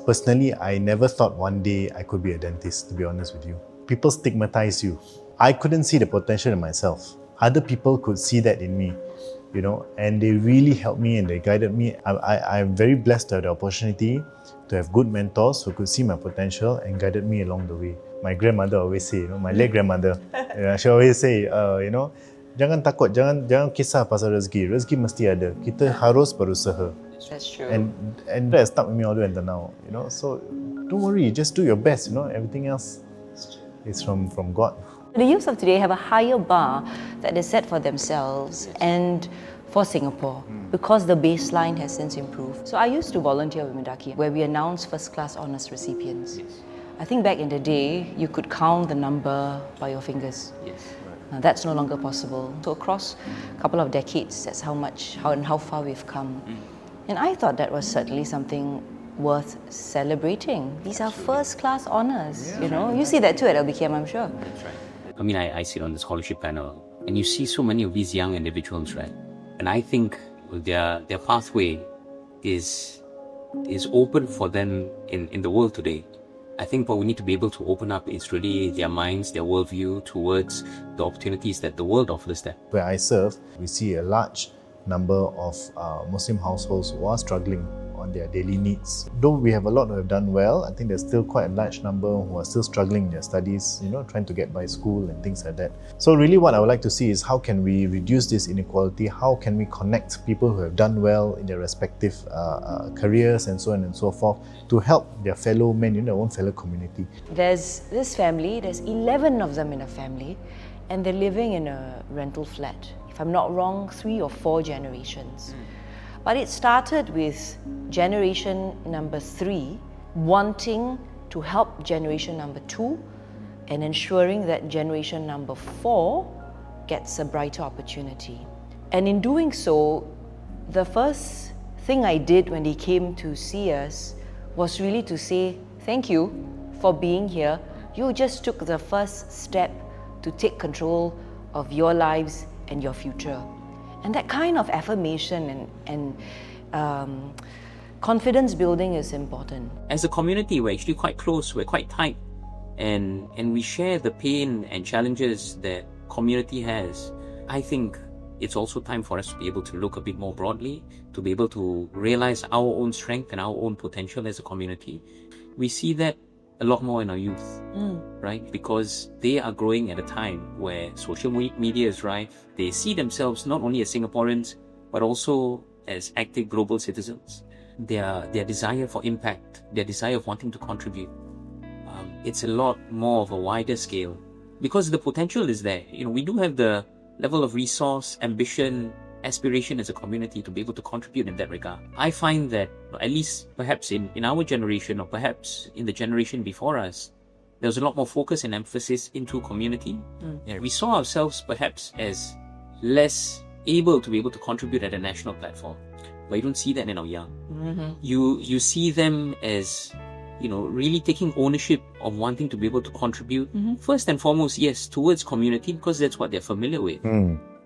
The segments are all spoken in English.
Personally, I never thought one day I could be a dentist, to be honest with you. People stigmatize you. I couldn't see the potential in myself. Other people could see that in me, and they really helped me and they guided me. I'm very blessed to have the opportunity to have good mentors who could see my potential and guided me along the way. My grandmother always say, my late grandmother, she always say, jangan takut, jangan kisah pasal rezeki. Rezeki mesti ada. Kita harus berusaha. That's true. And that stuck with me all the way until now. So don't worry, just do your best. Everything else is from God. The youth of today have a higher bar that they set for themselves and for Singapore because the baseline has since improved. So I used to volunteer with Mendaki where we announce first-class honours recipients. Yes. I think back in the day, you could count the number by your fingers. Yes. Now, that's no longer possible. So across a couple of decades, that's how far we've come. And I thought that was certainly something worth celebrating. These are first-class honours, You see that too at LBKM, I'm sure. That's right. I mean, I sit on the scholarship panel and you see so many of these young individuals, right? And I think their pathway is open for them in the world today. I think what we need to be able to open up is really their minds, their worldview towards the opportunities that the world offers them. Where I serve, we see a large number of Muslim households who are struggling on their daily needs. Though we have a lot who have done well, I think there's still quite a large number who are still struggling in their studies, trying to get by school and things like that. So really what I would like to see is how can we reduce this inequality, how can we connect people who have done well in their respective careers and so on and so forth to help their fellow men, their own fellow community. There's this family, there's 11 of them in a family, and they're living in a rental flat. If I'm not wrong, 3 or 4 generations. But it started with generation number 3 wanting to help generation number 2 and ensuring that generation number 4 gets a brighter opportunity. And in doing so, the first thing I did when they came to see us was really to say, thank you for being here. You just took the first step to take control of your lives and your future. And that kind of affirmation and confidence building is important. As a community, we're actually quite close, we're quite tight, and we share the pain and challenges that community has. I think it's also time for us to be able to look a bit more broadly, to be able to realize our own strength and our own potential as a community. We see that a lot more in our youth, right? Because they are growing at a time where social media is rife. They see themselves not only as Singaporeans, but also as active global citizens. Their desire for impact, their desire of wanting to contribute, it's a lot more of a wider scale because the potential is there. We do have the level of resource, ambition, aspiration as a community to be able to contribute in that regard. I find that, at least perhaps in our generation or perhaps in the generation before us, there was a lot more focus and emphasis into community. We saw ourselves perhaps as less able to be able to contribute at a national platform. But you don't see that in our young. You see them as, really taking ownership of wanting to be able to contribute. First and foremost, yes, towards community because that's what they're familiar with.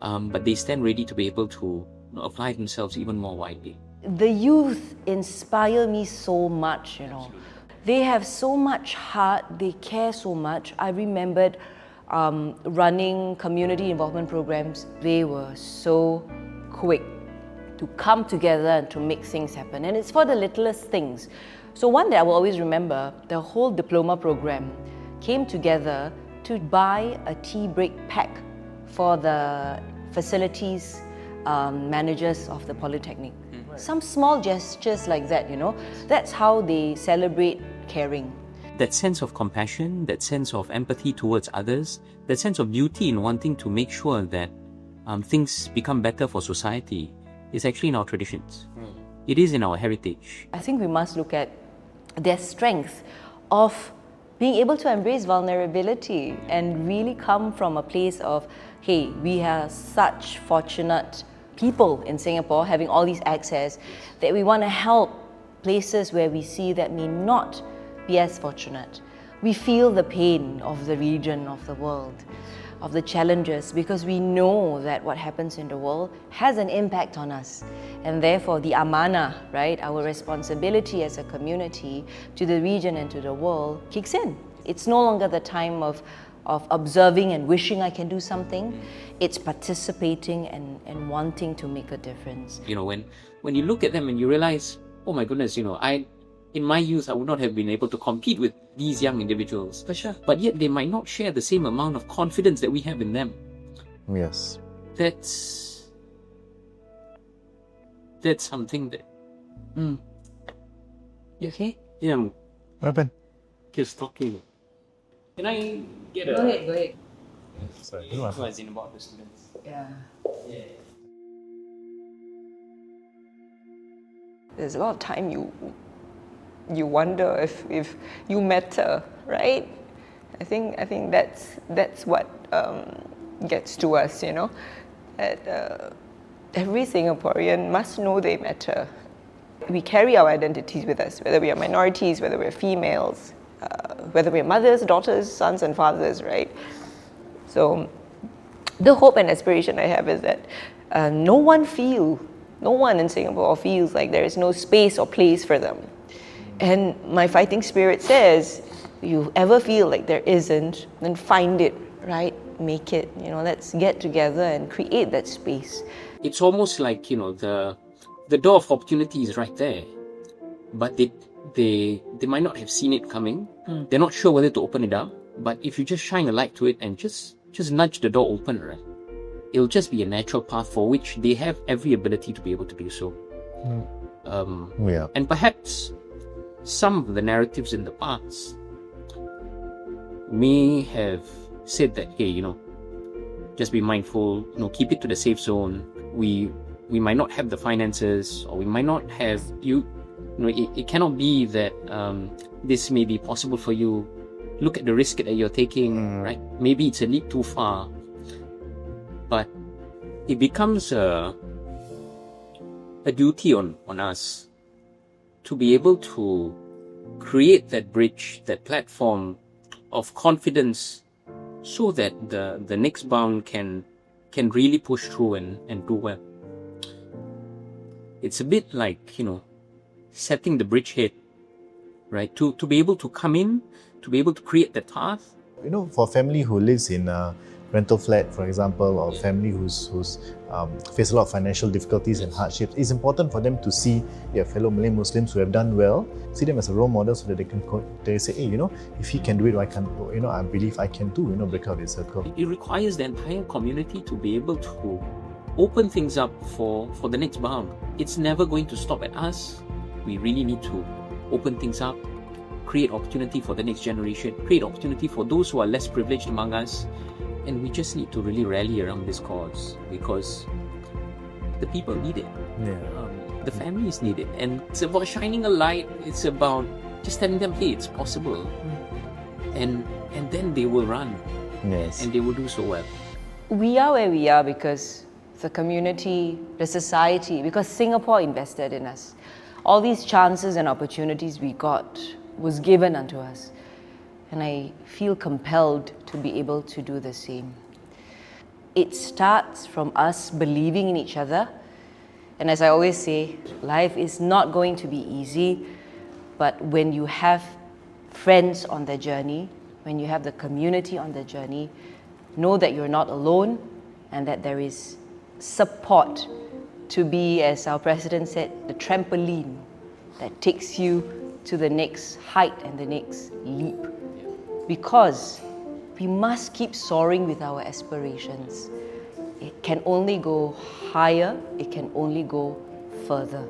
But they stand ready to be able to apply themselves even more widely. The youth inspire me so much, They have so much heart, they care so much. I remembered running community involvement programs. They were so quick to come together and to make things happen. And it's for the littlest things. So one that I will always remember, the whole diploma program came together to buy a tea break pack for the facilities managers of the Polytechnic. Some small gestures like that, That's how they celebrate caring. That sense of compassion, that sense of empathy towards others, that sense of duty in wanting to make sure that things become better for society is actually in our traditions. It is in our heritage. I think we must look at their strength of being able to embrace vulnerability and really come from a place of, hey, we are such fortunate people in Singapore having all these access that we want to help places where we see that may not be as fortunate. We feel the pain of the region, of the world. of the challenges, because we know that what happens in the world has an impact on us. And therefore the amana, right, our responsibility as a community to the region and to the world kicks in. It's no longer the time of observing and wishing I can do something. It's participating and wanting to make a difference. You know, when you look at them and you realize, oh my goodness, you know, in my youth, I would not have been able to compete with these young individuals. For sure. But yet they might not share the same amount of confidence that we have in them. Yes. That's something that... You okay? Yeah, I'm What happened? just talking. Can I get a... Go ahead. Sorry. I don't know what happened. As in about the students. Yeah. Yeah. There's a lot of time you wonder if you matter, right? I think that's what gets to us, you know. That every Singaporean must know they matter. We carry our identities with us, whether we are minorities, whether we're females, whether we're mothers, daughters, sons, and fathers, right? So the hope and aspiration I have is that no one in Singapore feels like there is no space or place for them. And my fighting spirit says, you ever feel like there isn't, then find it, right? Make it, you know, let's get together and create that space. It's almost like, you know, the door of opportunity is right there, but they might not have seen it coming. They're not sure whether to open it up, but if you just shine a light to it and just nudge the door open, right, it'll just be a natural path for which they have every ability to be able to do so. Yeah. And perhaps some of the narratives in the past may have said that, hey, you know, just be mindful, you know, keep it to the safe zone. We might not have the finances, or we might not have you know, it cannot be that this may be possible for you. Look at the risk that you're taking, right? Maybe it's a leap too far, but it becomes a duty on us to be able to create that bridge, that platform of confidence, so that the next bound can really push through and do well. It's a bit like, you know, setting the bridgehead, right? To be able to come in, to be able to create that path. You know, for a family who lives in a rental flat, for example, or family who's face a lot of financial difficulties and hardships, it's important for them to see their fellow Malay Muslims who have done well, see them as a role model, so that they say, hey, you know, if he can do it, why can't, you know, I believe I can too, you know, break out of the circle. It requires the entire community to be able to open things up for the next bound. It's never going to stop at us. We really need to open things up, create opportunity for the next generation, create opportunity for those who are less privileged among us. And we just need to really rally around this cause, because the people need it. Yeah. The families need it. And it's about shining a light. It's about just telling them, hey, it's possible. And then they will run. Yes. And they will do so well. We are where we are because the community, the society, because Singapore invested in us. All these chances and opportunities we got was given unto us. And I feel compelled to be able to do the same. It starts from us believing in each other. And as I always say, life is not going to be easy, but when you have friends on the journey, when you have the community on the journey, know that you're not alone and that there is support to be, as our president said, the trampoline that takes you to the next height and the next leap. Because we must keep soaring with our aspirations. It can only go higher, it can only go further.